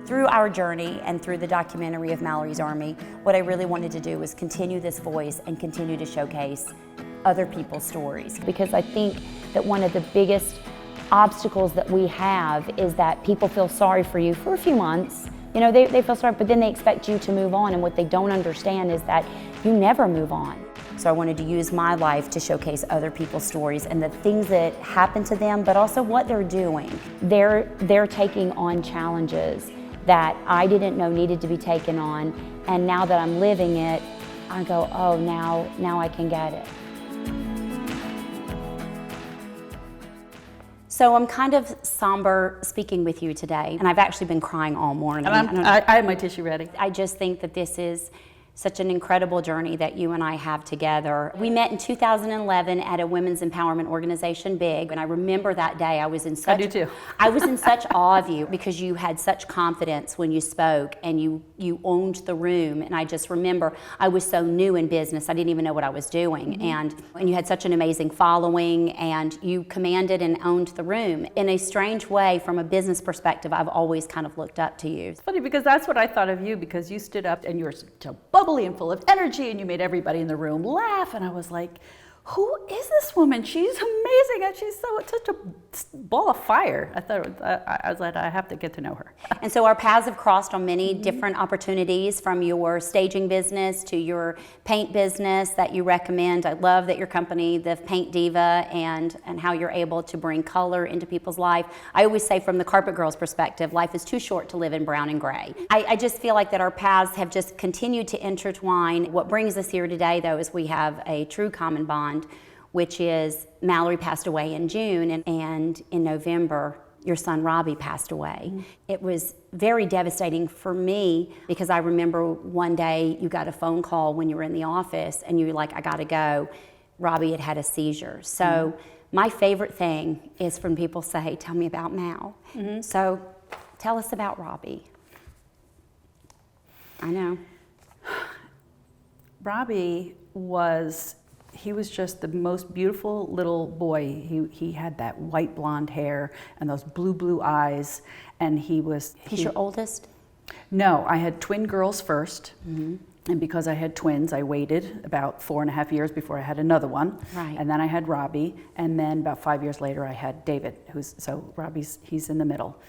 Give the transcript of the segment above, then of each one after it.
Through our journey and through the documentary of Mallory's Army, what I really wanted to do was continue this voice and continue to showcase other people's stories. Because I think that one of the biggest obstacles that we have is that people feel sorry for you for a few months. You know, they feel sorry, but then they expect you to move on, and what they don't understand is that you never move on. So I wanted to use my life to showcase other people's stories and the things that happen to them, but also what they're doing. They're taking on challenges that I didn't know needed to be taken on, and now that I'm living it, I go, oh, now I can get it. So I'm kind of somber speaking with you today, and I've actually been crying all morning. And I have my tissue ready. I just think that this is such an incredible journey that you and I have together. We met in 2011 at a women's empowerment organization, BIG, and I remember that day I was in such... I do too. I was in such awe of you because you had such confidence when you spoke, and you owned the room, and I just remember I was so new in business, I didn't even know what I was doing, and you had such an amazing following, and you commanded and owned the room. In a strange way, from a business perspective, I've always kind of looked up to you. It's funny because that's what I thought of you, because you stood up and you were so bubbly and full of energy, and you made everybody in the room laugh, and I was like, who is this woman? She's amazing, and she's such a ball of fire. I was like, I have to get to know her. And so our paths have crossed on many different opportunities, from your staging business to your paint business that you recommend. I love that your company, the Paint Diva, and how you're able to bring color into people's life. I always say, from the carpet girl's perspective, life is too short to live in brown and gray. I just feel like that our paths have just continued to intertwine. What brings us here today, though, is we have a true common bond, which is Mallory passed away in June, and in November, your son Robbie passed away. It was very devastating for me, because I remember one day you got a phone call when you were in the office, and you were like, I gotta go. Robbie had had a seizure. So my favorite thing is when people say, tell me about Mal. So tell us about Robbie. I know. Robbie was just the most beautiful little boy. He had that white blonde hair and those blue eyes, and He's your oldest? No, I had twin girls first, and because I had twins, I waited about 4.5 years before I had another one. Right. And then I had Robbie, and then about 5 years later I had David, he's in the middle.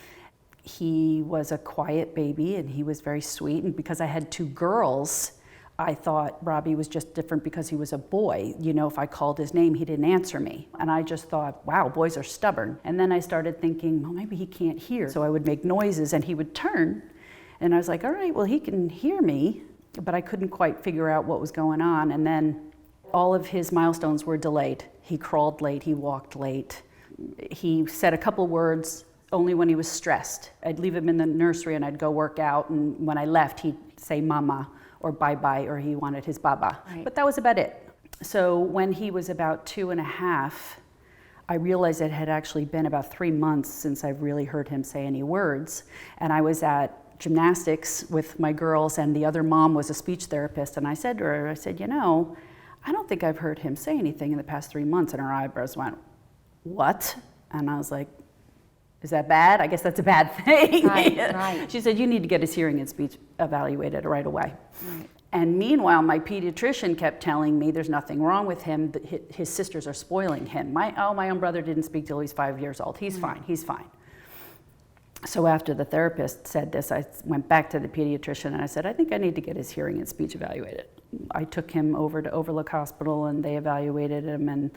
He was a quiet baby, and he was very sweet, and because I had two girls, I thought Robbie was just different because he was a boy. You know, if I called his name, he didn't answer me. And I just thought, wow, boys are stubborn. And then I started thinking, well, maybe he can't hear. So I would make noises, and he would turn. And I was like, all right, well, he can hear me. But I couldn't quite figure out what was going on. And then all of his milestones were delayed. He crawled late, he walked late. He said a couple words only when he was stressed. I'd leave him in the nursery, and I'd go work out. And when I left, he'd say mama, or bye-bye, or he wanted his baba. Right. But that was about it. So when he was about 2.5, I realized it had actually been about 3 months since I really heard him say any words. And I was at gymnastics with my girls, and the other mom was a speech therapist, and I said to her, you know, I don't think I've heard him say anything in the past 3 months. And her eyebrows went, what? And I was like, is that bad? I guess that's a bad thing. Right. She said, you need to get his hearing and speech evaluated right away. Right. And meanwhile, my pediatrician kept telling me there's nothing wrong with him, that his sisters are spoiling him. My own brother didn't speak till he's 5 years old. He's fine, he's fine. So after the therapist said this, I went back to the pediatrician and I said, I think I need to get his hearing and speech evaluated. I took him over to Overlook Hospital, and they evaluated him, and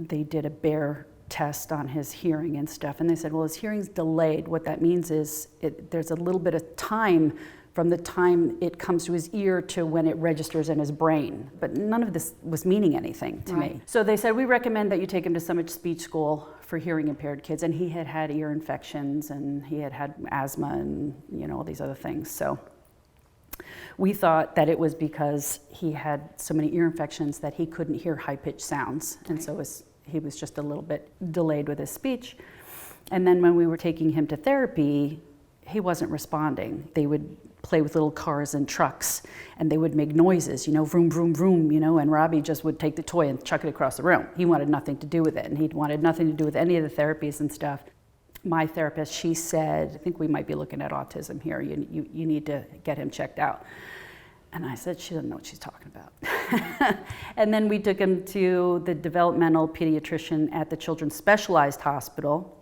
they did a bare test on his hearing and stuff, and they said, well, his hearing's delayed. What that means is there's a little bit of time from the time it comes to his ear to when it registers in his brain. But none of this was meaning anything to me. So they said, we recommend that you take him to Summit Speech School for hearing impaired kids, and he had had ear infections, and he had had asthma, and all these other things. So we thought that it was because he had so many ear infections that he couldn't hear high-pitched sounds, and so he was just a little bit delayed with his speech. And then when we were taking him to therapy, he wasn't responding. They would play with little cars and trucks, and they would make noises, vroom, vroom, vroom, and Robbie just would take the toy and chuck it across the room. He wanted nothing to do with it, and he wanted nothing to do with any of the therapies and stuff. my therapist, she said, I think we might be looking at autism here. You need to get him checked out. And I said, she doesn't know what she's talking about. And then we took him to the developmental pediatrician at the Children's Specialized Hospital.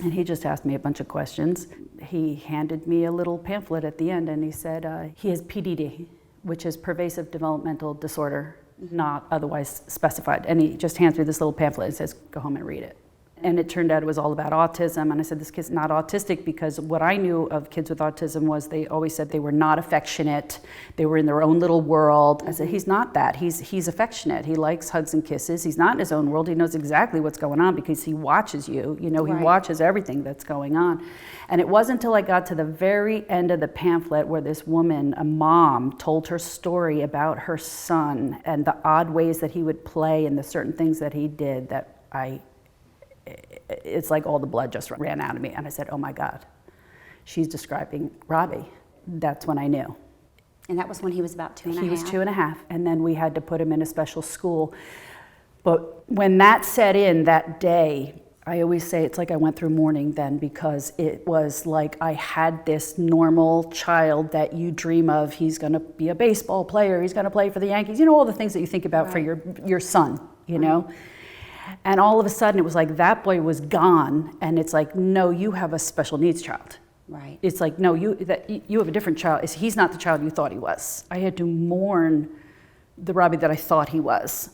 And he just asked me a bunch of questions. He handed me a little pamphlet at the end, and he said he has PDD, which is pervasive developmental disorder, not otherwise specified. And he just hands me this little pamphlet and says, go home and read it. And it turned out it was all about autism. And I said, this kid's not autistic, because what I knew of kids with autism was they always said they were not affectionate. They were in their own little world. I said, he's not that. He's affectionate. He likes hugs and kisses. He's not in his own world. He knows exactly what's going on because he watches you. You know, he watches everything that's going on. And it wasn't until I got to the very end of the pamphlet where this woman, a mom, told her story about her son and the odd ways that he would play and the certain things that he did that it's like all the blood just ran out of me. And I said, oh my God, she's describing Robbie. That's when I knew. And that was when he was about 2.5? He was 2.5, and then we had to put him in a special school. But when that set in that day, I always say it's like I went through mourning then, because it was like I had this normal child that you dream of. He's gonna be a baseball player, he's gonna play for the Yankees, you know, all the things that you think about for your son, you know? And all of a sudden it was like that boy was gone, and it's like, no, you have a special needs child. Right. It's like, no, you have a different child. He's not the child you thought he was. I had to mourn the Robbie that I thought he was.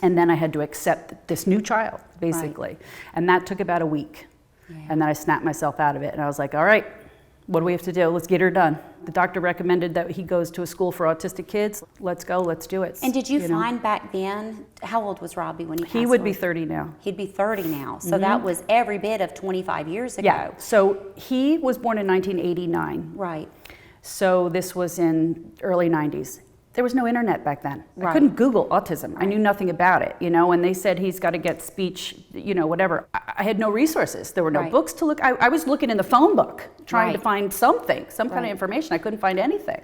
And then I had to accept this new child, basically. Right. And that took about a week. Yeah. And then I snapped myself out of it, and I was like, all right, what do we have to do? Let's get her done. The doctor recommended that he goes to a school for autistic kids. Let's go, let's do it. And did you find back then, how old was Robbie when he passed away? He would be 30 now. He'd be 30 now. So that was every bit of 25 years ago. Yeah, so he was born in 1989. Right. So this was in early 90s. There was no internet back then. I couldn't Google autism. I knew nothing about it, you know, and they said he's got to get speech, you know, whatever. I had no resources. There were no books to look. I was looking in the phone book, trying to find something, some kind of information. I couldn't find anything.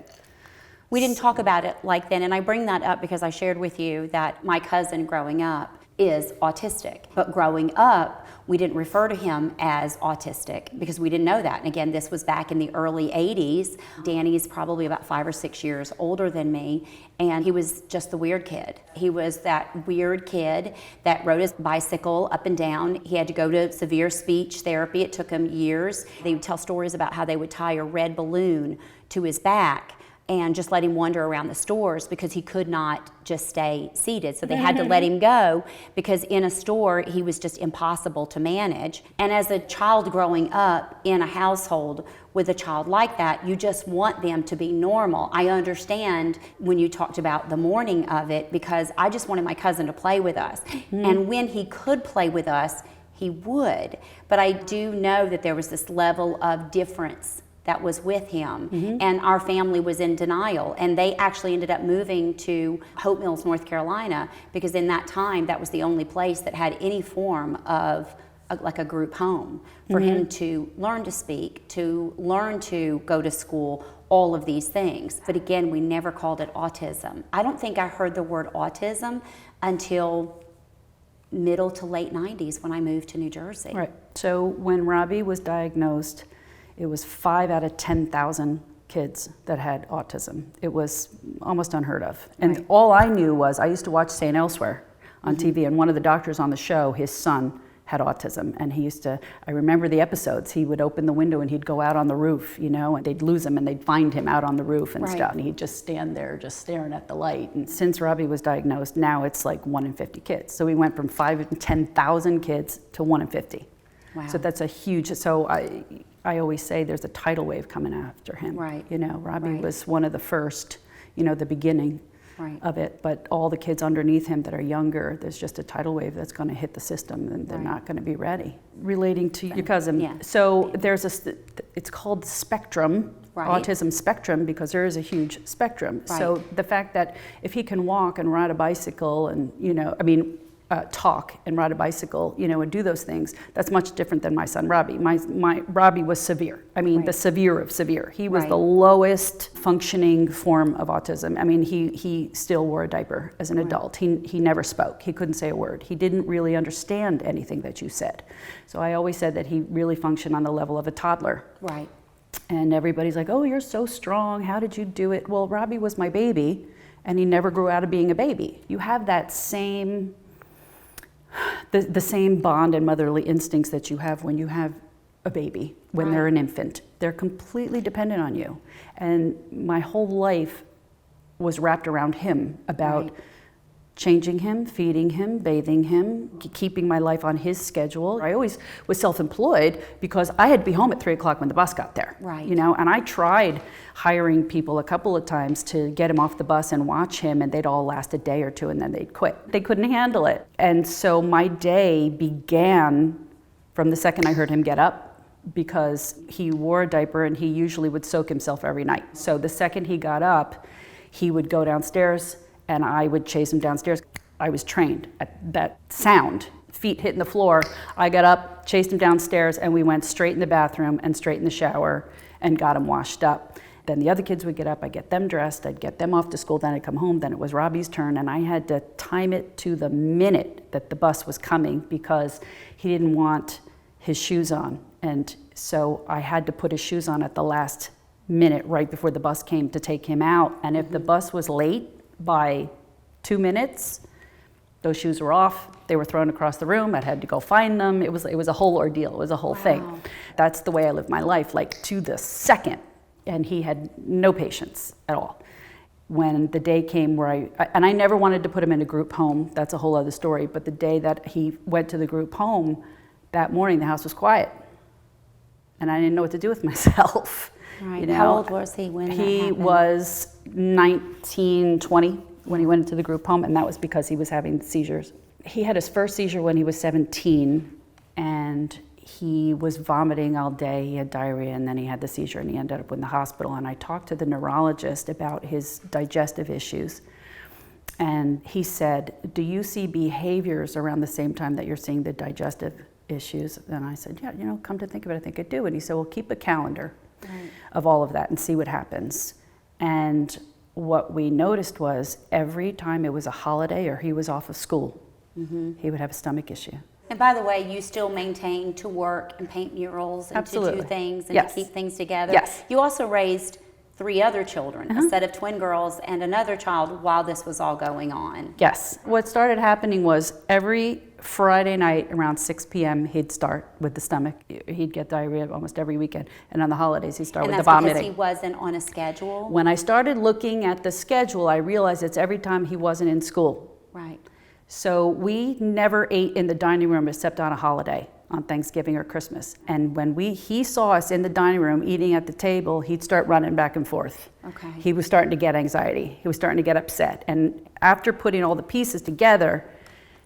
We didn't talk about it like then, and I bring that up because I shared with you that my cousin growing up is autistic. But growing up, we didn't refer to him as autistic because we didn't know that. And again, this was back in the early 80s. Danny's probably about 5 or 6 years older than me, and he was just the weird kid. He was that weird kid that rode his bicycle up and down. He had to go to severe speech therapy. It took him years. They would tell stories about how they would tie a red balloon to his back and just let him wander around the stores because he could not just stay seated. So they had to let him go because in a store he was just impossible to manage. And as a child growing up in a household with a child like that, you just want them to be normal. I understand when you talked about the mourning of it because I just wanted my cousin to play with us. And when he could play with us, he would. But I do know that there was this level of difference that was with him, and our family was in denial, and they actually ended up moving to Hope Mills, North Carolina, because in that time that was the only place that had any form of like a group home for him to learn to speak, to learn to go to school, all of these things. But again, we never called it autism. I don't think I heard the word autism until middle to late 90s when I moved to New Jersey. Right. So when Robbie was diagnosed, it was 5 out of 10,000 kids that had autism. It was almost unheard of. And all I knew was I used to watch St. Elsewhere on TV, and one of the doctors on the show, his son had autism, and he used to, I remember the episodes, he would open the window and he'd go out on the roof, you know, and they'd lose him and they'd find him out on the roof and stuff, and he'd just stand there just staring at the light. And since Robbie was diagnosed, now it's like 1 in 50 kids. So we went from 5 in 10,000 kids to 1 in 50. Wow. So that's a huge, so I always say there's a tidal wave coming after him. Right. You know, Robbie was one of the first, you know, the beginning of it, but all the kids underneath him that are younger, there's just a tidal wave that's going to hit the system, and they're not going to be ready. Relating to your cousin, so there's it's called spectrum, autism spectrum, because there is a huge spectrum. So the fact that if he can walk and ride a bicycle and, you know, I mean, talk and ride a bicycle, and do those things. That's much different than my son Robbie. My Robbie was severe. I mean, the severe of severe. He was the lowest functioning form of autism. I mean, he still wore a diaper as an adult. He never spoke. He couldn't say a word. He didn't really understand anything that you said. So I always said that he really functioned on the level of a toddler. Right. And everybody's like, oh, you're so strong. How did you do it? Well, Robbie was my baby, and he never grew out of being a baby. You have that same the same bond and motherly instincts that you have when you have a baby, when they're an infant. They're completely dependent on you. And my whole life was wrapped around him, about changing him, feeding him, bathing him, keeping my life on his schedule. I always was self-employed because I had to be home at 3 o'clock when the bus got there. Right. And I tried hiring people a couple of times to get him off the bus and watch him, and they'd all last a day or two and then they'd quit. They couldn't handle it. And so my day began from the second I heard him get up, because he wore a diaper and he usually would soak himself every night. So the second he got up, he would go downstairs and I would chase him downstairs. I was trained at that sound, feet hitting the floor. I got up, chased him downstairs, and we went straight in the bathroom and straight in the shower and got him washed up. Then the other kids would get up, I'd get them dressed, I'd get them off to school, then I'd come home, then it was Robbie's turn, and I had to time it to the minute that the bus was coming because he didn't want his shoes on. And so I had to put his shoes on at the last minute right before the bus came to take him out. And if the bus was late by 2 minutes, those shoes were off, they were thrown across the room, I had to go find them. It was a whole ordeal, it was a whole thing. That's the way I lived my life, like to the second. And he had no patience at all. When the day came where I never wanted to put him in a group home, that's a whole other story, but the day that he went to the group home, that morning the house was quiet. And I didn't know what to do with myself. Right. How old was he when that happened? He was 19, 20 when he went into the group home, and that was because he was having seizures. He had his first seizure when he was 17, and he was vomiting all day, he had diarrhea, and then he had the seizure, and he ended up in the hospital. And I talked to the neurologist about his digestive issues, and he said, do you see behaviors around the same time that you're seeing the digestive issues? And I said, yeah, come to think of it, I think I do. And he said, well, keep a calendar of all of that and see what happens. And what we noticed was every time it was a holiday or he was off of school, he would have a stomach issue. And by the way, you still maintain to work and paint murals and to do things and to keep things together. Yes. You also raised 3 other children, a set of twin girls and another child while this was all going on. Yes. What started happening was every Friday night around 6 p.m. he'd start with the stomach. He'd get diarrhea almost every weekend. And on the holidays he'd start with the vomiting. And that's because he wasn't on a schedule? When I started looking at the schedule, I realized it's every time he wasn't in school. Right. So we never ate in the dining room except on a holiday, on Thanksgiving or Christmas. And when he saw us in the dining room eating at the table, he'd start running back and forth. Okay. He was starting to get anxiety. He was starting to get upset. And after putting all the pieces together,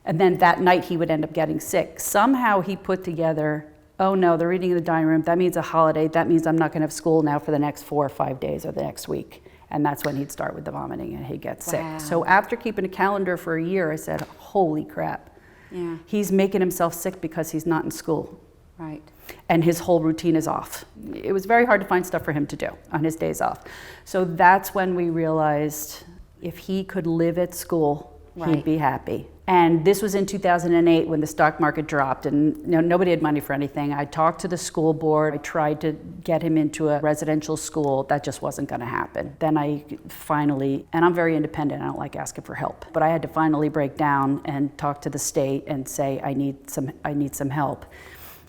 and then that night he would end up getting sick. Somehow he put together, oh no, they're eating in the dining room. That means a holiday. That means I'm not going to have school now for the next 4 or 5 days or the next week. And that's when he'd start with the vomiting and he'd get sick. So after keeping a calendar for a year, I said, holy crap. Yeah. He's making himself sick because he's not in school. Right. And his whole routine is off. It was very hard to find stuff for him to do on his days off. So that's when we realized if he could live at school, he'd be happy. And this was in 2008 when the stock market dropped and nobody had money for anything. I talked to the school board. I tried to get him into a residential school. That just wasn't going to happen. Then I finally, and I'm very independent, I don't like asking for help, but I had to finally break down and talk to the state and say, I need some help.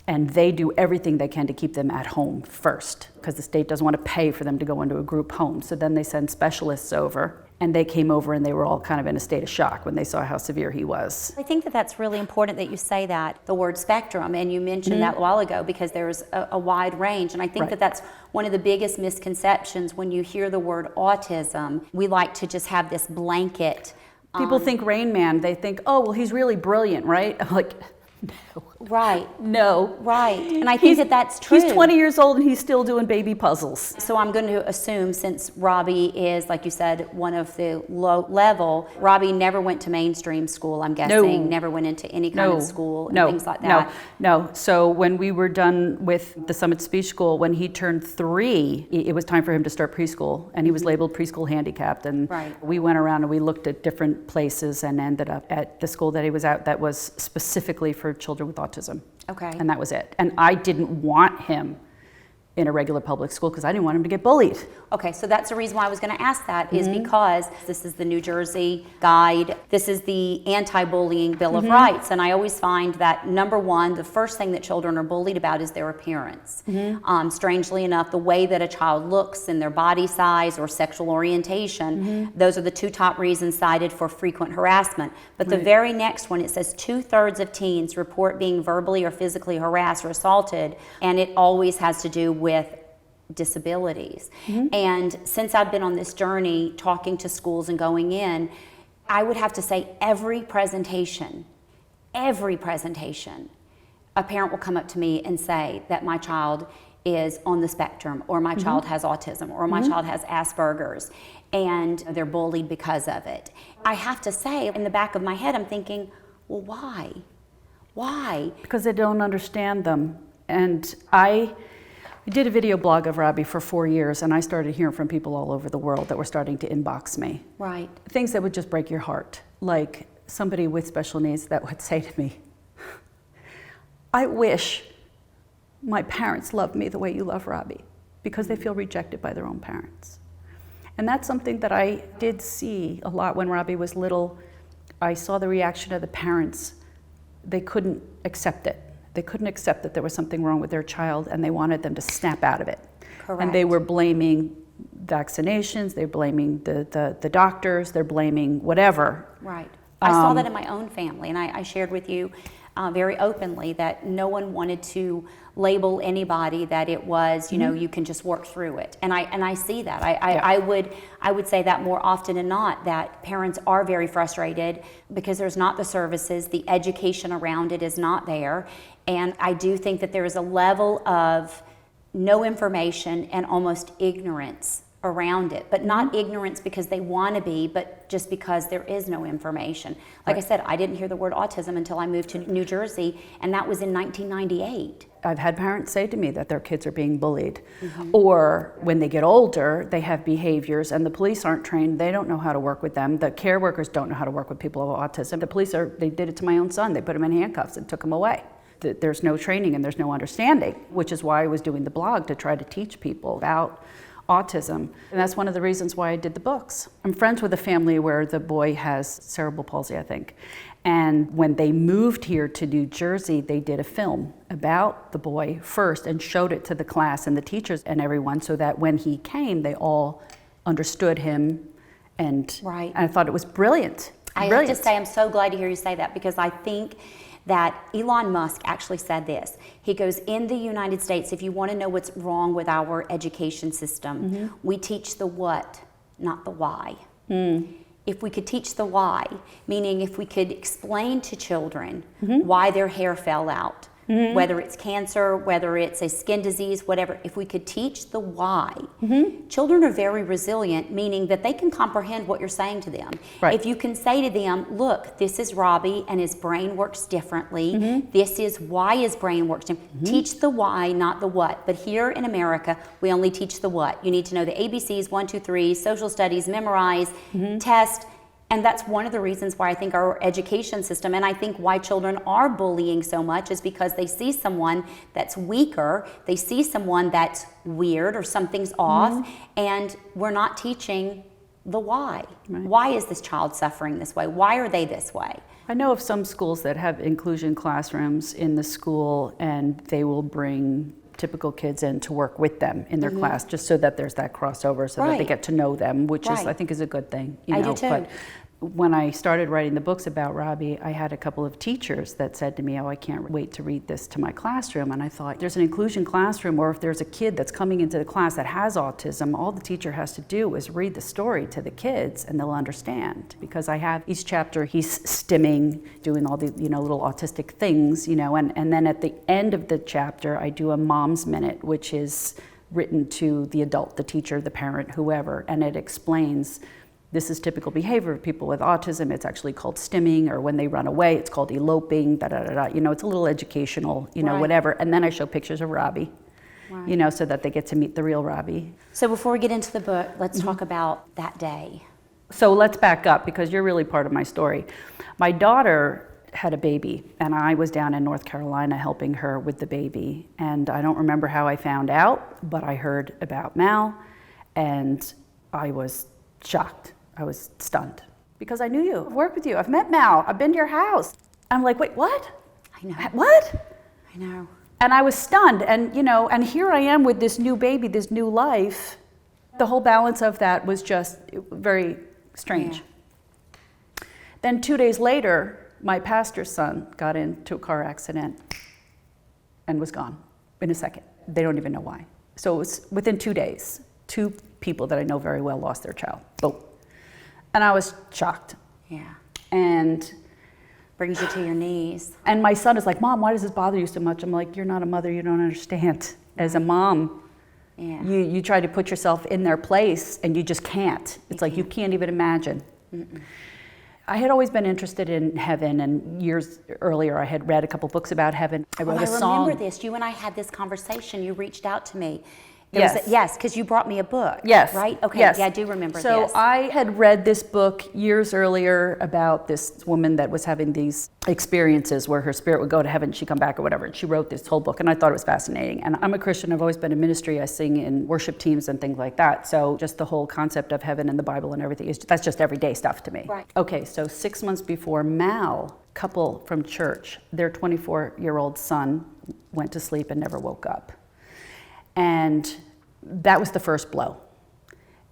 And they do everything they can to keep them at home first because the state doesn't want to pay for them to go into a group home. So then they send specialists over. And they came over and they were all kind of in a state of shock when they saw how severe he was. I think that that's really important that you say that, the word spectrum, and you mentioned that a while ago because there's a wide range. And I think that that's one of the biggest misconceptions when you hear the word autism. We like to just have this blanket. People think Rain Man, they think, oh, well, he's really brilliant, right? I'm like, no. Right. No. Right. And I think that that's true. He's 20 years old and he's still doing baby puzzles. So I'm going to assume, since Robbie is, like you said, one of the low level, Robbie never went to mainstream school, I'm guessing, never went into any kind of school and things like that. No. So when we were done with the Summit Speech School, when he turned 3, it was time for him to start preschool, and he was labeled preschool handicapped. And we went around and we looked at different places and ended up at the school that he was at that was specifically for children with autism. Okay. And that was it. And I didn't want him in a regular public school because I didn't want him to get bullied. Okay, so that's the reason why I was going to ask that, is because this is the New Jersey guide. This is the anti-bullying Bill of Rights. And I always find that, number one, the first thing that children are bullied about is their appearance. Strangely enough, the way that a child looks and their body size or sexual orientation, those are the 2 top reasons cited for frequent harassment. But the very next one, it says 2/3 of teens report being verbally or physically harassed or assaulted, and it always has to do with disabilities. And since I've been on this journey talking to schools and going in, I would have to say every presentation, a parent will come up to me and say that my child is on the spectrum, or my child has autism, or my child has Asperger's, and they're bullied because of it. I have to say, in the back of my head, I'm thinking, well, why? Why? Because they don't understand them. And I did a video blog of Robbie for 4 years, and I started hearing from people all over the world that were starting to inbox me. Right. Things that would just break your heart. Like somebody with special needs that would say to me, I wish my parents loved me the way you love Robbie, because they feel rejected by their own parents. And that's something that I did see a lot when Robbie was little. I saw the reaction of the parents. They couldn't accept it. They couldn't accept that there was something wrong with their child, and they wanted them to snap out of it. Correct. And they were blaming vaccinations, they're blaming the doctors, they're blaming whatever. Right. I saw that in my own family, and I shared with you very openly that no one wanted to label anybody that it was, you know, you can just work through it. And I see that. I would say that more often than not, that parents are very frustrated because there's not the services, the education around it is not there. And I do think that there is a level of no information and almost ignorance around it, but not ignorance because they want to be, but just because there is no information. Like I said, I didn't hear the word autism until I moved to New Jersey, and that was in 1998. I've had parents say to me that their kids are being bullied, or when they get older, they have behaviors and the police aren't trained, they don't know how to work with them, the care workers don't know how to work with people with autism. The police they did it to my own son, they put him in handcuffs and took him away. There's no training and there's no understanding, which is why I was doing the blog, to try to teach people about autism. And that's one of the reasons why I did the books. I'm friends with a family where the boy has cerebral palsy, I think. And when they moved here to New Jersey, they did a film about the boy first and showed it to the class and the teachers and everyone, so that when he came, they all understood him. And I thought it was brilliant. I have to say, I'm so glad to hear you say that, because I think that Elon Musk actually said this. He goes, in the United States, if you want to know what's wrong with our education system, we teach the what, not the why. If we could teach the why, meaning if we could explain to children why their hair fell out, whether it's cancer, whether it's a skin disease, whatever, if we could teach the why, children are very resilient, meaning that they can comprehend what you're saying to them. If you can say to them, look, this is Robbie and his brain works differently, this is why his brain works differently. Teach the why, not the what. But here in America, we only teach the what. You need to know the ABCs, 1, 2, 3, social studies, memorize, test. And that's one of the reasons why I think our education system, and I think why children are bullying so much, is because they see someone that's weaker, they see someone that's weird or something's off, and we're not teaching the why. Why is this child suffering this way? Why are they this way? I know of some schools that have inclusion classrooms in the school, and they will bring typical kids in to work with them in their class, just so that there's that crossover, so that they get to know them, which is, I think, is a good thing. I do too. when I started writing the books about Robbie, I had a couple of teachers that said to me, oh, I can't wait to read this to my classroom. And I thought, there's an inclusion classroom, or if there's a kid that's coming into the class that has autism, all the teacher has to do is read the story to the kids and they'll understand. Because I have each chapter, he's stimming, doing all the little autistic things, and then at the end of the chapter, I do a mom's minute, which is written to the adult, the teacher, the parent, whoever, and it explains this is typical behavior of people with autism. It's actually called stimming, or when they run away, it's called eloping, it's a little educational, Right. whatever. And then I show pictures of Robbie, Right. So that they get to meet the real Robbie. So before we get into the book, let's talk about that day. So let's back up, because you're really part of my story. My daughter had a baby, and I was down in North Carolina helping her with the baby. And I don't remember how I found out, but I heard about Mal, and I was shocked. I was stunned, because I knew you. I've worked with you. I've met Mal. I've been to your house. I'm like, wait, what? I know. What? I know. And I was stunned. And, and here I am with this new baby, this new life. The whole balance of that was just very strange. Yeah. Then 2 days later, my pastor's son got into a car accident and was gone in a second. They don't even know why. So it was within 2 days, 2 people that I know very well lost their child. Boom. And I was shocked. Yeah. And Brings you to your knees. And my son is like, Mom, why does this bother you so much? I'm like, you're not a mother, you don't understand. As a mom, Yeah. you try to put yourself in their place and you just can't. It's like you can't even imagine. Mm-mm. I had always been interested in heaven, and years earlier I had read a couple books about heaven. I wrote a song. I remember this. You and I had this conversation. You reached out to me. Yes. Yes, because you brought me a book. Yes. Right? Okay. Yes. Yeah, I do remember so this. So I had read this book years earlier about this woman that was having these experiences where her spirit would go to heaven, she'd come back or whatever. And she wrote this whole book, and I thought it was fascinating. And I'm a Christian. I've always been in ministry. I sing in worship teams and things like that. So just the whole concept of heaven and the Bible and everything, that's just everyday stuff to me. Right. Okay, so 6 months before Mal, couple from church, their 24-year-old son went to sleep and never woke up. And that was the first blow.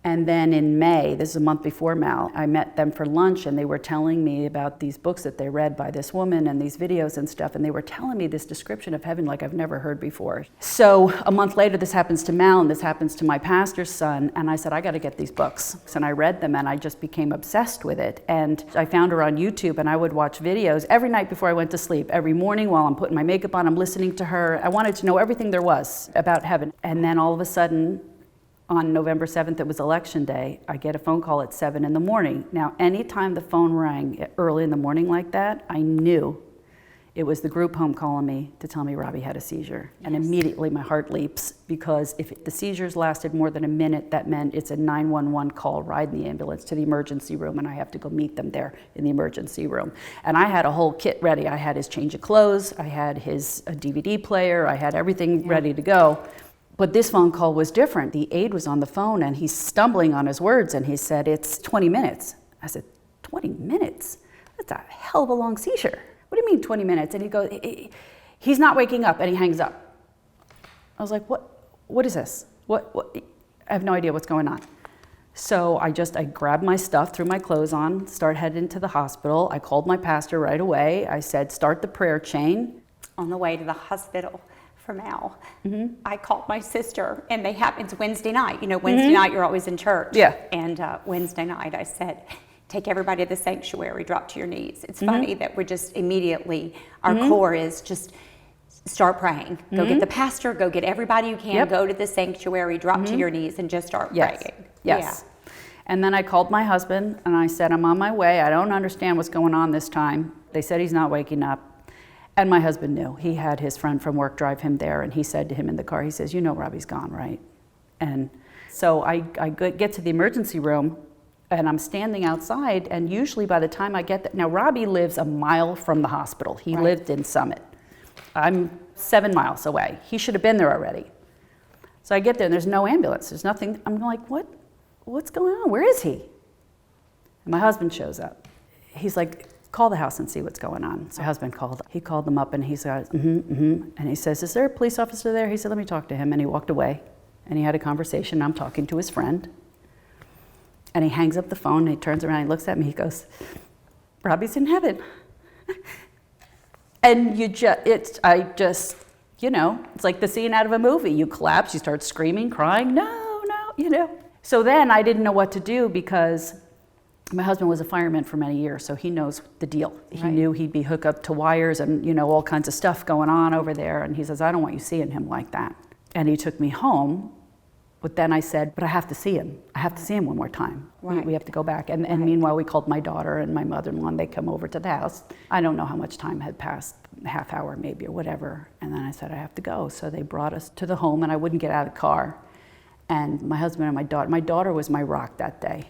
And then in May, this is a month before Mal, I met them for lunch, and they were telling me about these books that they read by this woman and these videos and stuff, and they were telling me this description of heaven like I've never heard before. So a month later, this happens to Mal, and this happens to my pastor's son, and I said, I gotta get these books. And I read them, and I just became obsessed with it. And I found her on YouTube, and I would watch videos every night before I went to sleep. Every morning while I'm putting my makeup on, I'm listening to her. I wanted to know everything there was about heaven. And then all of a sudden, on November 7th, it was election day, I get a phone call at 7 in the morning. Now, anytime the phone rang early in the morning like that, I knew it was the group home calling me to tell me Robbie had a seizure. Yes. And immediately my heart leaps, because if the seizures lasted more than a minute, that meant it's a 911 call, ride in the ambulance to the emergency room, and I have to go meet them there in the emergency room. And I had a whole kit ready. I had his change of clothes, I had his DVD player, I had everything ready to go. But this phone call was different. The aide was on the phone, and he's stumbling on his words, and he said, it's 20 minutes. I said, 20 minutes? That's a hell of a long seizure. What do you mean 20 minutes? And he goes, he's not waking up, and he hangs up. I was like, what is this? What? I have no idea what's going on. So I grabbed my stuff, threw my clothes on, started heading to the hospital. I called my pastor right away. I said, start the prayer chain. On the way to the hospital for Mal, I called my sister, and it's Wednesday night. Wednesday night you're always in church. Yeah. And Wednesday night I said, take everybody to the sanctuary, drop to your knees. It's funny that we're just immediately, our core is just start praying. Go get the pastor, go get everybody you can, go to the sanctuary, drop to your knees, and just start praying. Yes. Yeah. And then I called my husband, and I said, I'm on my way. I don't understand what's going on this time. They said he's not waking up. And my husband knew. He had his friend from work drive him there, and he said to him in the car, he says, you know Robbie's gone, right? And so I get to the emergency room, and I'm standing outside, and usually by the time I get there, now Robbie lives a mile from the hospital. He lived in Summit. I'm 7 miles away. He should have been there already. So I get there, and there's no ambulance. There's nothing. I'm like, what's going on? Where is he? And my husband shows up. He's like, call the house and see what's going on. So my husband called. He called them up, and he said, and he says, is there a police officer there? He said, let me talk to him. And he walked away, and he had a conversation. I'm talking to his friend. And he hangs up the phone, and he turns around, he looks at me, he goes, Robbie's in heaven. And it's like the scene out of a movie. You collapse, you start screaming, crying, no, So then I didn't know what to do because my husband was a fireman for many years, so he knows the deal. He knew he'd be hooked up to wires and, all kinds of stuff going on over there. And he says, I don't want you seeing him like that. And he took me home. But then I said, but I have to see him. I have to see him one more time. We have to go back. And meanwhile, we called my daughter and my mother-in-law, and they come over to the house. I don't know how much time had passed, half hour maybe or whatever. And then I said, I have to go. So they brought us to the home, and I wouldn't get out of the car. And my husband and my daughter was my rock that day.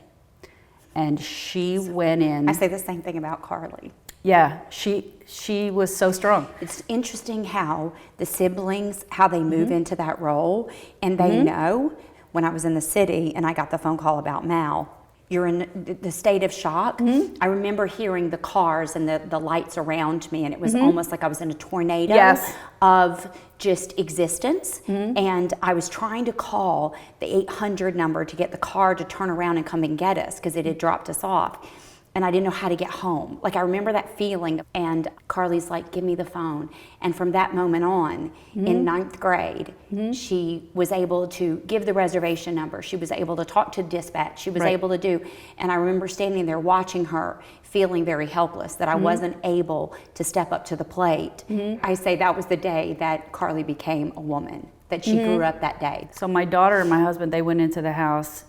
And she went in. I say the same thing about Carly. Yeah, she was so strong. It's interesting how the siblings, how they move into that role, and they know. When I was in the city and I got the phone call about Mal, you're in the state of shock. I remember hearing the cars and the lights around me, and it was almost like I was in a tornado of just existence. And I was trying to call the 800 number to get the car to turn around and come and get us because it had dropped us off. And I didn't know how to get home. Like, I remember that feeling. And Carly's like, give me the phone. And from that moment on, in 9th grade, she was able to give the reservation number. She was able to talk to dispatch. She was able to do. And I remember standing there watching her, feeling very helpless, that I wasn't able to step up to the plate. I say that was the day that Carly became a woman, that she grew up that day. So my daughter and my husband, they went into the house,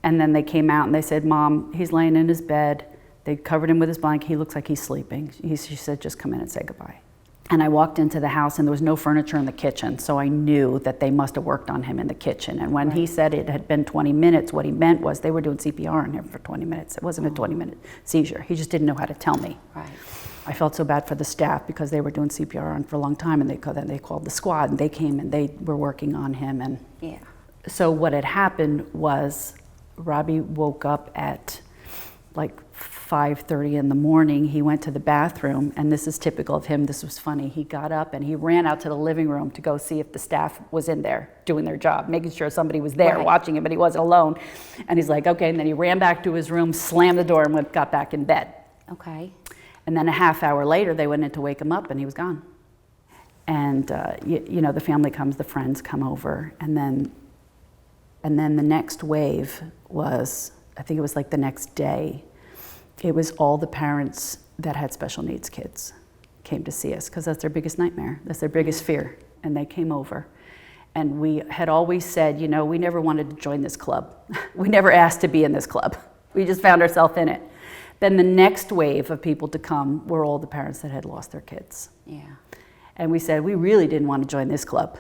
and then they came out and they said, Mom, he's laying in his bed. They covered him with his blanket. He looks like he's sleeping. She said, just come in and say goodbye. And I walked into the house, and there was no furniture in the kitchen, so I knew that they must have worked on him in the kitchen. And when he said it had been 20 minutes, what he meant was they were doing CPR on him for 20 minutes. It wasn't a 20-minute seizure. He just didn't know how to tell me. I felt so bad for the staff because they were doing CPR on for a long time, and then they called the squad, and they came, and they were working on him. And so what had happened was Robbie woke up at like 5:30 in the morning. He went to the bathroom, and this is typical of him. This was funny. He got up and he ran out to the living room to go see if the staff was in there doing their job, making sure somebody was there watching him, but he wasn't alone. And he's like, okay. And then he ran back to his room, slammed the door, and got back in bed. And then a half hour later, they went in to wake him up, and he was gone. And the family comes, the friends come over, and then the next wave was, I think it was like the next day, it was all the parents that had special needs kids came to see us because that's their biggest nightmare. That's their biggest fear. And they came over. And we had always said, we never wanted to join this club. We never asked to be in this club. We just found ourselves in it. Then the next wave of people to come were all the parents that had lost their kids. And we said, we really didn't want to join this club.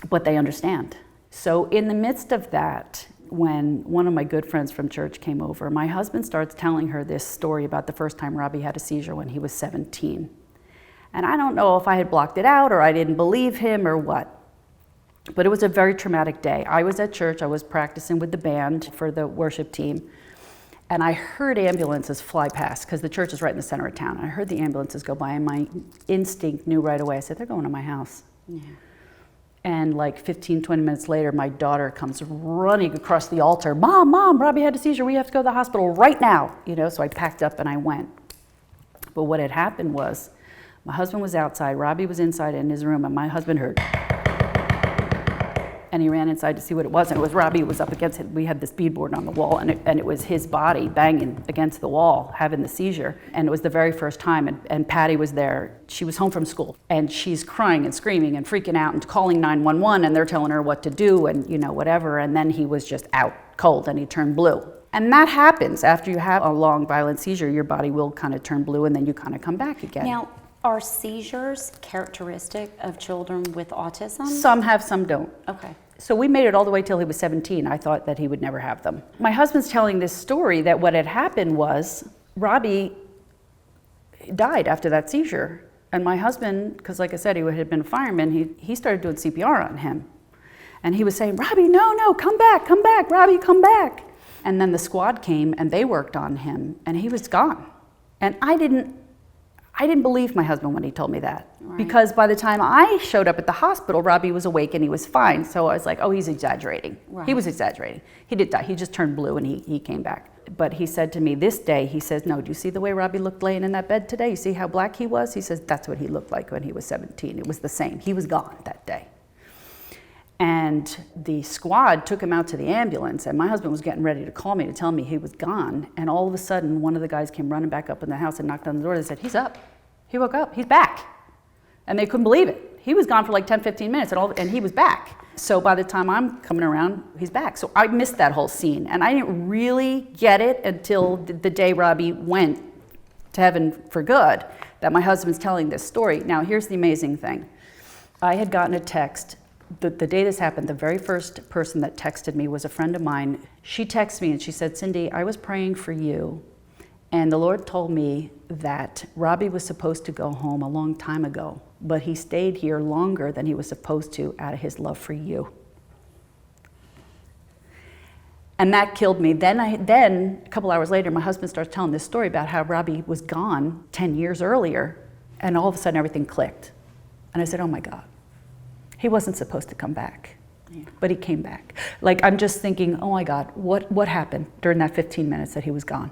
But they understand. So in the midst of that, when one of my good friends from church came over, my husband starts telling her this story about the first time Robbie had a seizure when he was 17. And I don't know if I had blocked it out or I didn't believe him or what, but it was a very traumatic day. I was at church, I was practicing with the band for the worship team, and I heard ambulances fly past because the church is right in the center of town. I heard the ambulances go by, and my instinct knew right away. I said, they're going to my house. And like 15, 20 minutes later, my daughter comes running across the altar. Mom, Robbie had a seizure. We have to go to the hospital right now. So I packed up and I went. But what had happened was my husband was outside. Robbie was inside in his room, and my husband heard. And he ran inside to see what it was. And it was Robbie was up against it. We had this beadboard on the wall, and it was his body banging against the wall, having the seizure. And it was the very first time. And Patty was there. She was home from school, and she's crying and screaming and freaking out and calling 911, and they're telling her what to do and whatever. And then he was just out cold, and he turned blue. And that happens after you have a long violent seizure. Your body will kind of turn blue, and then you kind of come back again. Now, are seizures characteristic of children with autism? Some have, some don't. Okay. So we made it all the way till he was 17. I thought that he would never have them. My husband's telling this story that what had happened was Robbie died after that seizure. And my husband, because like I said, he had been a fireman, he started doing CPR on him. And he was saying, Robbie, no, come back, Robbie, come back. And then the squad came and they worked on him, and he was gone. And I I didn't believe my husband when he told me that. Because by the time I showed up at the hospital, Robbie was awake and he was fine. So I was like, oh, he's exaggerating. He was exaggerating. He did die. He just turned blue and he came back. But he said to me this day, he says, no, do you see the way Robbie looked laying in that bed today? You see how black he was? He says, that's what he looked like when he was 17. It was the same. He was gone that day. And the squad took him out to the ambulance, and my husband was getting ready to call me to tell me he was gone. And all of a sudden, one of the guys came running back up in the house and knocked on the door. They said, he's up. He woke up. He's back. And they couldn't believe it. He was gone for like 10, 15 minutes, and he was back. So by the time I'm coming around, he's back. So I missed that whole scene. And I didn't really get it until the day Robbie went to heaven for good, that my husband's telling this story. Now, here's the amazing thing. I had gotten a text. The day this happened, the very first person that texted me was a friend of mine. She texted me and she said, Cindy, I was praying for you, and the Lord told me that Robbie was supposed to go home a long time ago, but he stayed here longer than he was supposed to out of his love for you. And that killed me. Then a couple hours later, my husband starts telling this story about how Robbie was gone 10 years earlier, and all of a sudden everything clicked. And I said, oh my God, he wasn't supposed to come back, but he came back. Like, I'm just thinking, oh my God, what happened during that 15 minutes that he was gone?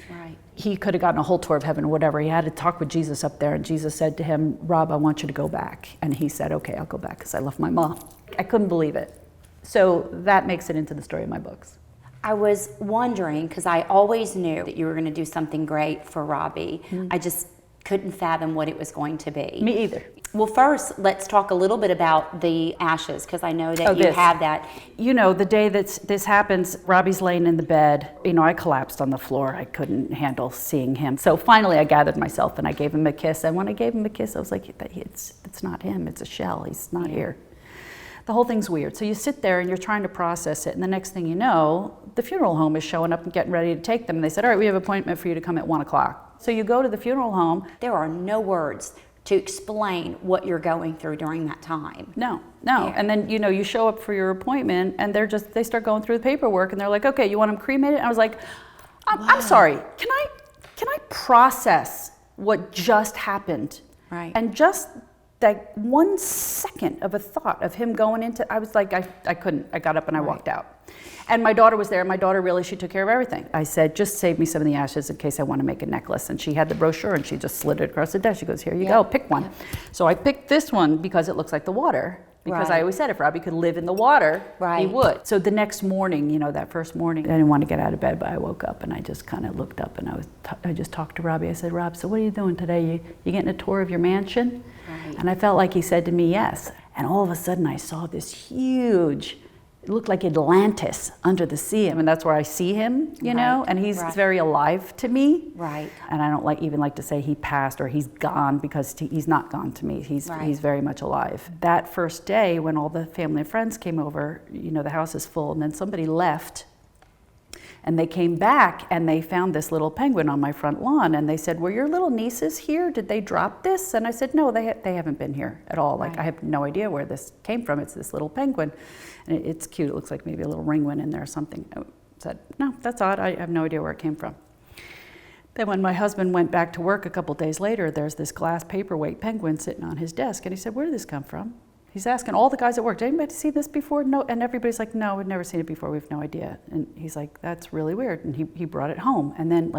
Right. He could have gotten a whole tour of heaven or whatever. He had to talk with Jesus up there, and Jesus said to him, Rob, I want you to go back. And he said, okay, I'll go back because I love my mom. I couldn't believe it. So that makes it into the story of my books. I was wondering, because I always knew that you were going to do something great for Robbie. I just couldn't fathom what it was going to be. Me either. Well, first, let's talk a little bit about the ashes, because I know that you have that. You know, the day that this happens, Robbie's laying in the bed. You know, I collapsed on the floor. I couldn't handle seeing him. So finally, I gathered myself and I gave him a kiss. And when I gave him a kiss, I was like, it's not him. It's a shell. He's not here. The whole thing's weird. So you sit there and you're trying to process it. And the next thing you know, the funeral home is showing up and getting ready to take them. And they said, all right, we have an appointment for you to come at 1 o'clock. So you go to the funeral home. There are no words to explain what you're going through during that time. No. And then, you know, you show up for your appointment and they start going through the paperwork and they're like, okay, you want him cremated? And I was like, I'm sorry, can I process what just happened? Right. And just that 1 second of a thought of him going into, I was like, I couldn't. I got up and I walked out. And my daughter was there. My daughter she took care of everything. I said, just save me some of the ashes in case I want to make a necklace. And she had the brochure and she just slid it across the desk. She goes, here you go, pick one. So I picked this one because it looks like the water. Because I always said if Robbie could live in the water, he would. So the next morning, you know, that first morning, I didn't want to get out of bed, but I woke up and I just kind of looked up and I just talked to Robbie. I said, Rob, so what are you doing today? You getting a tour of your mansion? Right. And I felt like he said to me, yes. And all of a sudden I saw this huge, it looked like Atlantis under the sea. I mean, that's where I see him, you know, and he's very alive to me. Right. And I don't even like to say he passed or he's gone, because he's not gone to me. He's very much alive. That first day when all the family and friends came over, you know, the house is full, and then somebody left. And they came back and they found this little penguin on my front lawn, and they said, were your little nieces here? Did they drop this? And I said, no, they haven't been here at all. Like, I have no idea where this came from. It's this little penguin. And it's cute. It looks like maybe a little ringwin in there or something. I said, no, that's odd. I have no idea where it came from. Then when my husband went back to work a couple days later, there's this glass paperweight penguin sitting on his desk. And he said, where did this come from? He's asking all the guys at work, did anybody see this before? No. And everybody's like, no, we've never seen it before. We have no idea. And he's like, that's really weird. And he brought it home. And then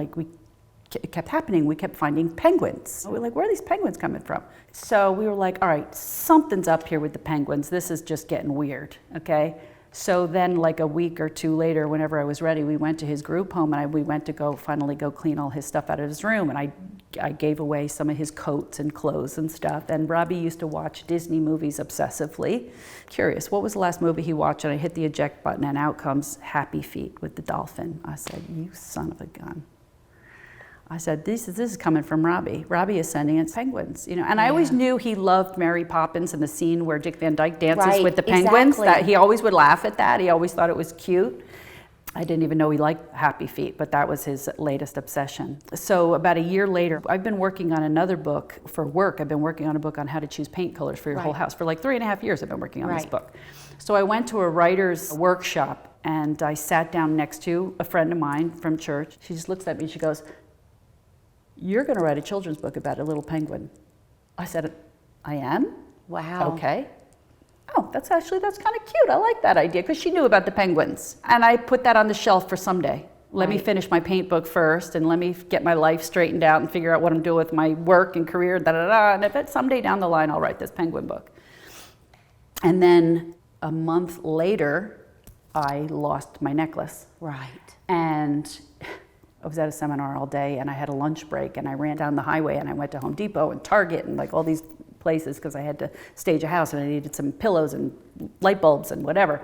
it kept happening. We kept finding penguins. We're like, where are these penguins coming from? So we were like, all right, something's up here with the penguins. This is just getting weird, okay? So then like a week or two later, whenever I was ready, we went to his group home and we went to finally go clean all his stuff out of his room. And I gave away some of his coats and clothes and stuff. And Robbie used to watch Disney movies obsessively. Curious, what was the last movie he watched? And I hit the eject button and out comes Happy Feet with the dolphin. I said, you son of a gun. I said, this is coming from Robbie. Robbie is sending us penguins, you know. And I always knew he loved Mary Poppins and the scene where Dick Van Dyke dances with the penguins. That he always would laugh at that. He always thought it was cute. I didn't even know he liked Happy Feet, but that was his latest obsession. So about a year later, I've been working on another book for work. I've been working on a book on how to choose paint colors for your whole house. For like 3.5 years I've been working on this book. So I went to a writer's workshop and I sat down next to a friend of mine from church. She just looks at me and she goes, you're going to write a children's book about a little penguin. I said, I am? Wow. Okay. Oh, that's kind of cute. I like that idea, because she knew about the penguins. And I put that on the shelf for someday. Let me finish my paint book first, and let me get my life straightened out and figure out what I'm doing with my work and career, And if it's someday down the line, I'll write this penguin book. And then a month later, I lost my necklace. Right. And I was at a seminar all day, and I had a lunch break, and I ran down the highway, and I went to Home Depot and Target and like all these places, because I had to stage a house and I needed some pillows and light bulbs and whatever.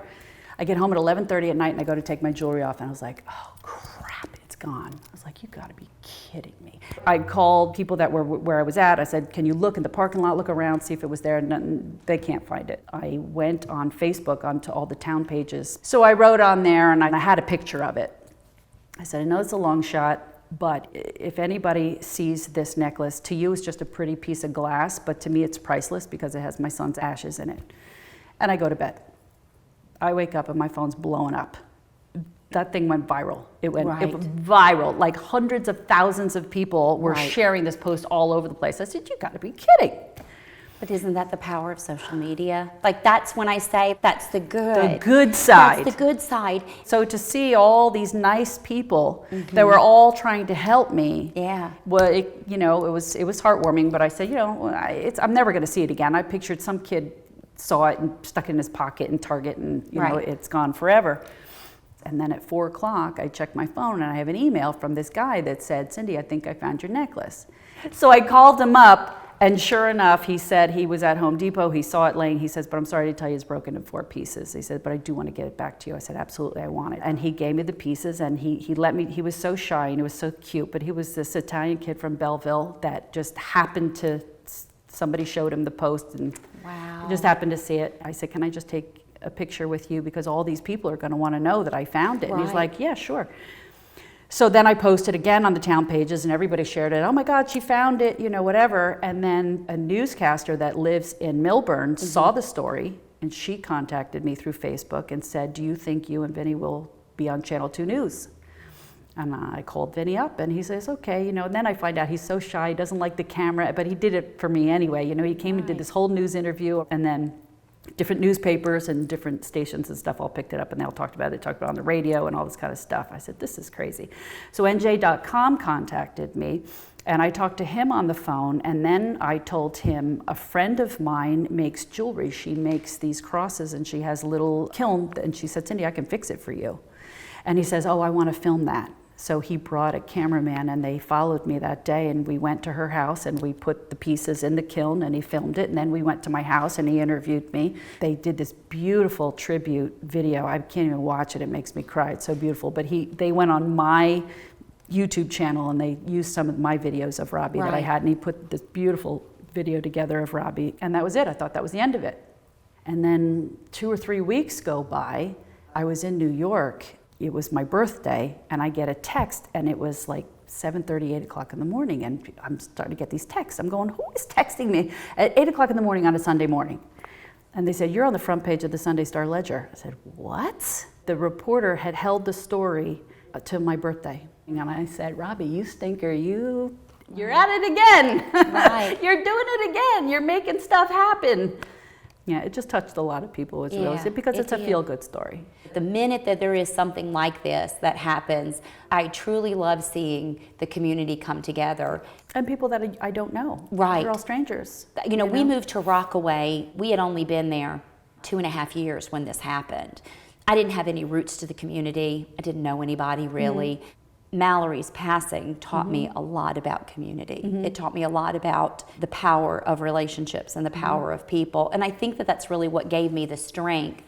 I get home at 11:30 at night, and I go to take my jewelry off, and I was like, oh crap, it's gone. I was like, you gotta be kidding me. I called people that were where I was at. I said, can you look in the parking lot, look around, see if it was there? And they can't find it. I went on Facebook onto all the town pages. So I wrote on there, and I had a picture of it. I said, I know it's a long shot, but if anybody sees this necklace, to you it's just a pretty piece of glass, but to me it's priceless because it has my son's ashes in it. And I go to bed. I wake up and my phone's blowing up. That thing went viral. It went viral. Like hundreds of thousands of people were sharing this post all over the place. I said, you gotta be kidding. But isn't that the power of social media? Like, that's when I say that's the good. The good side. That's the good side. So to see all these nice people that were all trying to help me, well, it was heartwarming. But I said, I'm never going to see it again. I pictured some kid saw it and stuck it in his pocket in Target, and it's gone forever. And then at 4 o'clock, I checked my phone, and I have an email from this guy that said, Cindy, I think I found your necklace. So I called him up. And sure enough, he said he was at Home Depot, he saw it laying, he says, but I'm sorry to tell you it's broken in 4 pieces. He said, but I do want to get it back to you. I said, absolutely, I want it. And he gave me the pieces, and he let me, he was so shy and he was so cute, but he was this Italian kid from Belleville that just happened to, somebody showed him the post, and he just happened to see it. I said, can I just take a picture with you, because all these people are going to want to know that I found it. And he's like, yeah, sure. So then I posted again on the town pages, and everybody shared it. Oh my God, she found it, whatever. And then a newscaster that lives in Millburn saw the story, and she contacted me through Facebook and said, do you think you and Vinny will be on Channel 2 News? And I called Vinny up, and he says, okay, and then I find out he's so shy, he doesn't like the camera, but he did it for me anyway. He came and did this whole news interview, and then different newspapers and different stations and stuff all picked it up, and they all talked about it. They talked about it on the radio and all this kind of stuff. I said, this is crazy. So NJ.com contacted me, and I talked to him on the phone, and then I told him a friend of mine makes jewelry. She makes these crosses, and she has a little kiln, and she said, Cindy, I can fix it for you. And he says, oh, I want to film that. So he brought a cameraman, and they followed me that day, and we went to her house, and we put the pieces in the kiln, and he filmed it, and then we went to my house, and he interviewed me. They did this beautiful tribute video. I can't even watch it. It makes me cry. It's so beautiful. But they went on my YouTube channel, and they used some of my videos of Robbie that I had, and he put this beautiful video together of Robbie, and that was it. I thought that was the end of it. And then 2 or 3 weeks go by. I was in New York. It was my birthday, and I get a text, and it was like 7:30, 8 o'clock in the morning, and I'm starting to get these texts. I'm going, who is texting me at 8 o'clock in the morning on a Sunday morning? And they said, you're on the front page of the Sunday Star Ledger. I said, what? The reporter had held the story till my birthday. And I said, Robbie, you stinker, you're at it again. Right. You're doing it again. You're making stuff happen. Yeah, it just touched a lot of people. It's really, because it's a feel-good story. The minute that there is something like this that happens, I truly love seeing the community come together. And people that I don't know. Right. They're all strangers. We moved to Rockaway. We had only been there 2.5 years when this happened. I didn't have any roots to the community. I didn't know anybody really. Mallory's passing taught me a lot about community. It taught me a lot about the power of relationships and the power of people. And I think that that's really what gave me the strength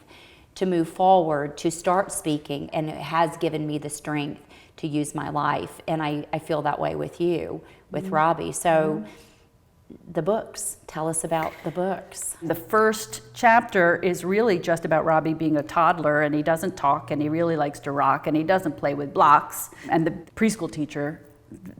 to move forward, to start speaking, and it has given me the strength to use my life. And I feel that way with you, with Robbie. So the books, tell us about the books. The first chapter is really just about Robbie being a toddler, and he doesn't talk, and he really likes to rock, and he doesn't play with blocks. And the preschool teacher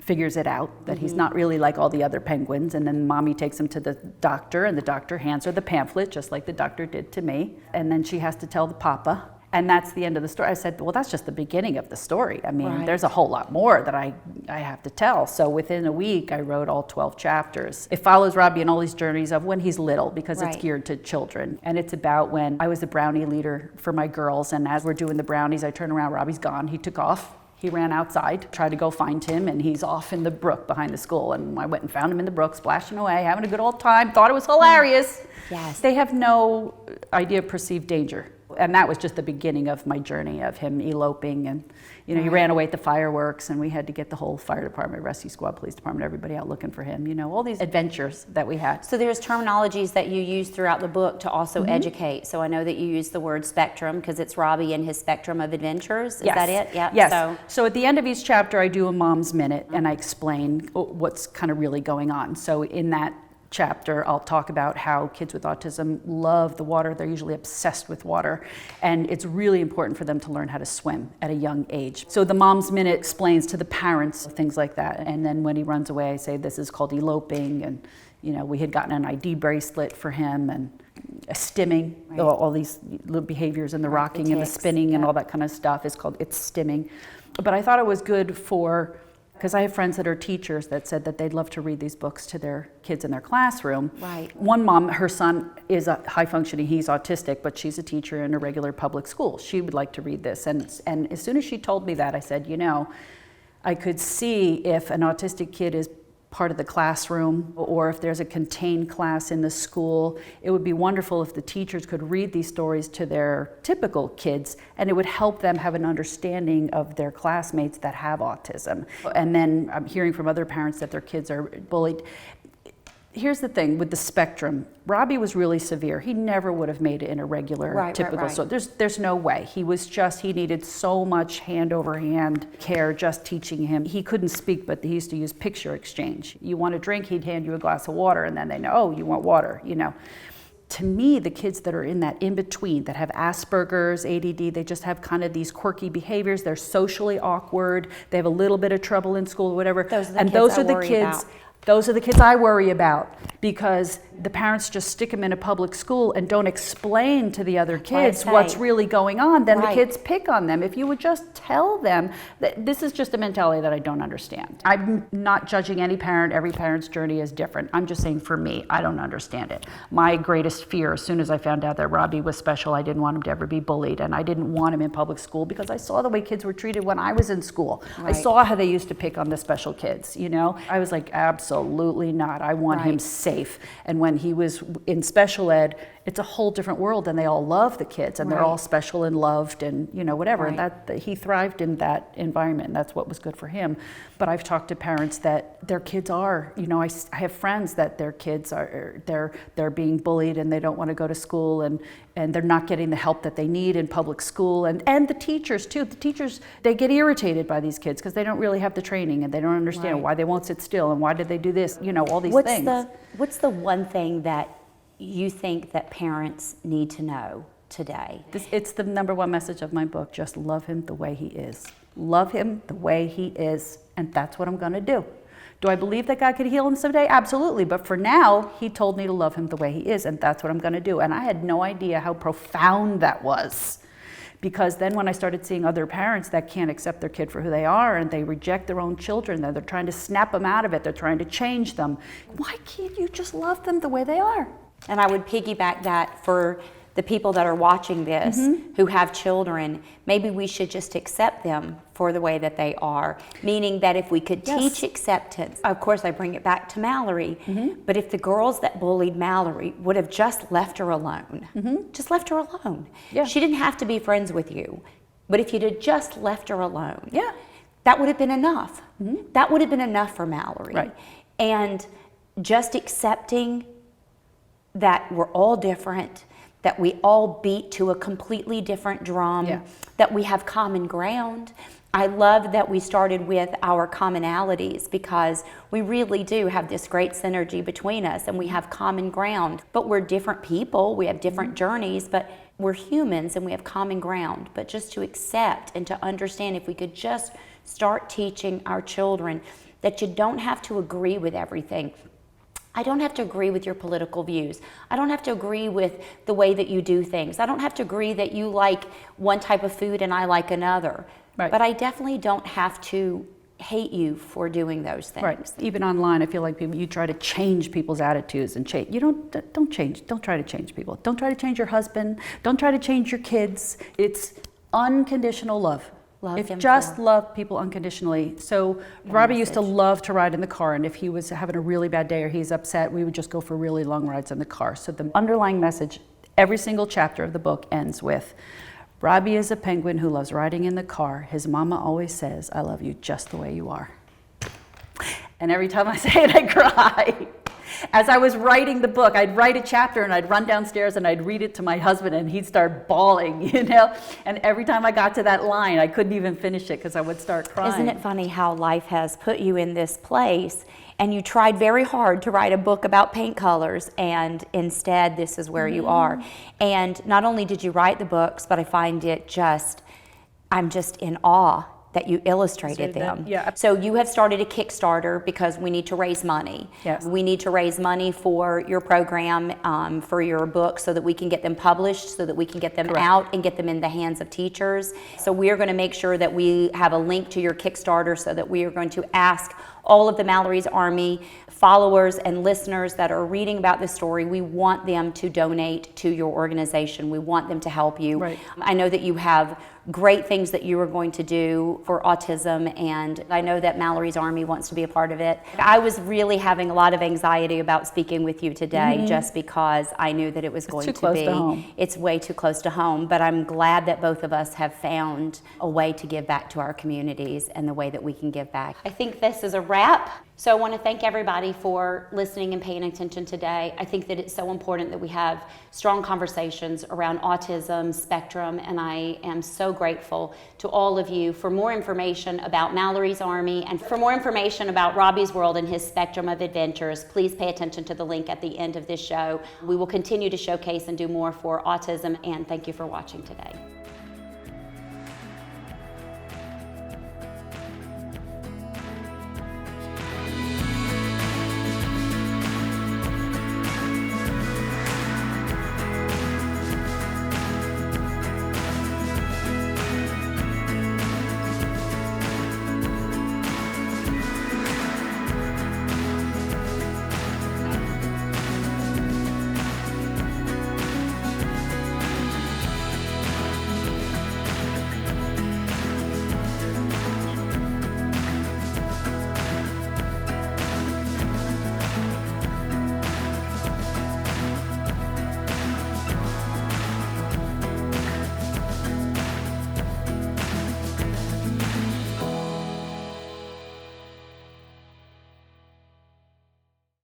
figures it out, that he's not really like all the other penguins. And then mommy takes him to the doctor, and the doctor hands her the pamphlet, just like the doctor did to me. And then she has to tell the papa. And that's the end of the story. I said, well, that's just the beginning of the story. I mean, Right. there's a whole lot more that I have to tell. So within a week, I wrote all 12 chapters. It follows Robbie in all these journeys of when he's little, because it's Right. geared to children. And it's about when I was the brownie leader for my girls. And as we're doing the brownies, I turn around, Robbie's gone. He took off. He ran outside, tried to go find him, and he's off in the brook behind the school. And I went and found him in the brook, splashing away, having a good old time, thought it was hilarious. Yes. They have no idea of perceived danger. And that was just the beginning of my journey of him eloping. And, you know, he ran away at the fireworks, and we had to get the whole fire department, rescue squad, police department, everybody out looking for him. You know, all these adventures that we had. So there's terminologies that you use throughout the book to also educate. So I know that you use the word spectrum because it's Robbie and his spectrum of adventures. Is that it? Yeah. Yes. So at the end of each chapter, I do a mom's minute, and I explain what's kind of really going on. So in that chapter, I'll talk about how kids with autism love the water. They're usually obsessed with water, and it's really important for them to learn how to swim at a young age. So the Mom's Minute explains to the parents things like that. And then when he runs away, I say this is called eloping, and you know, we had gotten an ID bracelet for him, and a stimming, all these little behaviors, and the rocking and the tics, spinning and all that kind of stuff is called, it's stimming. But I thought it was good for, because I have friends that are teachers that said that they'd love to read these books to their kids in their classroom. Right. One mom, her son is a high functioning, he's autistic, but she's a teacher in a regular public school. She would like to read this. And as soon as she told me that, I said, you know, I could see if an autistic kid is part of the classroom, or if there's a contained class in the school, it would be wonderful if the teachers could read these stories to their typical kids, and it would help them have an understanding of their classmates that have autism. And then I'm hearing from other parents that their kids are bullied. Here's the thing with the spectrum. Robbie was really severe. He never would have made it in a regular, typical. So there's no way. He needed so much hand over hand care just teaching him. He couldn't speak, but he used to use picture exchange. You want a drink, he'd hand you a glass of water, and then they know, oh, you want water, you know. To me, the kids that are in that in-between, that have Asperger's, ADD, they just have kind of these quirky behaviors. They're socially awkward. They have a little bit of trouble in school, whatever. Those are the kids I worry about, because the parents just stick them in a public school and don't explain to the other kids what's really going on. Then the kids pick on them. If you would just tell them that this is just a mentality that I don't understand. I'm not judging any parent. Every parent's journey is different. I'm just saying for me, I don't understand it. My greatest fear, as soon as I found out that Robbie was special, I didn't want him to ever be bullied, and I didn't want him in public school because I saw the way kids were treated when I was in school. I saw how they used to pick on the special kids, you know? I was like, absolutely not. I want him safe. And when he was in special ed, it's a whole different world, and they all love the kids, and they're all special and loved, and you know, whatever. And that he thrived in that environment, and that's what was good for him. But I've talked to parents that their kids are, you know, I have friends that their kids are, they're being bullied, and they don't want to go to school, and they're not getting the help that they need in public school, and the teachers too. The teachers, they get irritated by these kids because they don't really have the training, and they don't understand why they won't sit still, and why did they do this, you know, all these things. What's the one thing that you think that parents need to know today? It's the number one message of my book. Just love him the way he is. Love him the way he is, and that's what I'm going to do. Do I believe that God could heal him someday? Absolutely. But for now, he told me to love him the way he is, and that's what I'm going to do. And I had no idea how profound that was. Because then when I started seeing other parents that can't accept their kid for who they are, and they reject their own children, they're trying to snap them out of it, they're trying to change them. Why can't you just love them the way they are? And I would piggyback that for the people that are watching this who have children. Maybe we should just accept them for the way that they are. Meaning that if we could teach acceptance, of course I bring it back to Mallory, but if the girls that bullied Mallory would have just left her alone, just left her alone. She didn't have to be friends with you, but if you'd have just left her alone, that would have been enough. That would have been enough for Mallory. And just accepting that we're all different, that we all beat to a completely different drum, that we have common ground. I love that we started with our commonalities, because we really do have this great synergy between us, and we have common ground. But we're different people, we have different journeys, but we're humans and we have common ground. But just to accept and to understand, if we could just start teaching our children that you don't have to agree with everything. I don't have to agree with your political views. I don't have to agree with the way that you do things. I don't have to agree that you like one type of food and I like another. Right. But I definitely don't have to hate you for doing those things. Right. Even online, I feel like you try to change people's attitudes and change. You don't change. Don't try to change people. Don't try to change your husband. Don't try to change your kids. It's unconditional love. Just love people unconditionally. So Robbie used to love to ride in the car, and if he was having a really bad day or he's upset, we would just go for really long rides in the car. So the underlying message, every single chapter of the book ends with, Robbie is a penguin who loves riding in the car. His mama always says, I love you just the way you are. And every time I say it, I cry. As I was writing the book, I'd write a chapter and I'd run downstairs and I'd read it to my husband and he'd start bawling, you know? And every time I got to that line, I couldn't even finish it because I would start crying. Isn't it funny how life has put you in this place and you tried very hard to write a book about paint colors and instead this is where you are. And not only did you write the books, but I find it I'm just in awe that you illustrated them. Yeah. So you have started a Kickstarter because we need to raise money. Yes. We need to raise money for your program, for your books, so that we can get them published, so that we can get them out and get them in the hands of teachers. So we are going to make sure that we have a link to your Kickstarter so that we are going to ask all of the Mallory's Army followers and listeners that are reading about this story, we want them to donate to your organization. We want them to help you. Right. I know that you have great things that you are going to do for autism, and I know that Mallory's Army wants to be a part of it. I was really having a lot of anxiety about speaking with you today just because I knew that it was going to be. It's too close to home. It's way too close to home, but I'm glad that both of us have found a way to give back to our communities and the way that we can give back. I think this is a wrap. So I want to thank everybody for listening and paying attention today. I think that it's so important that we have strong conversations around autism spectrum, and I am so grateful to all of you. For more information about Mallory's Army and for more information about Robbie's World and his spectrum of adventures, please pay attention to the link at the end of this show. We will continue to showcase and do more for autism, and thank you for watching today.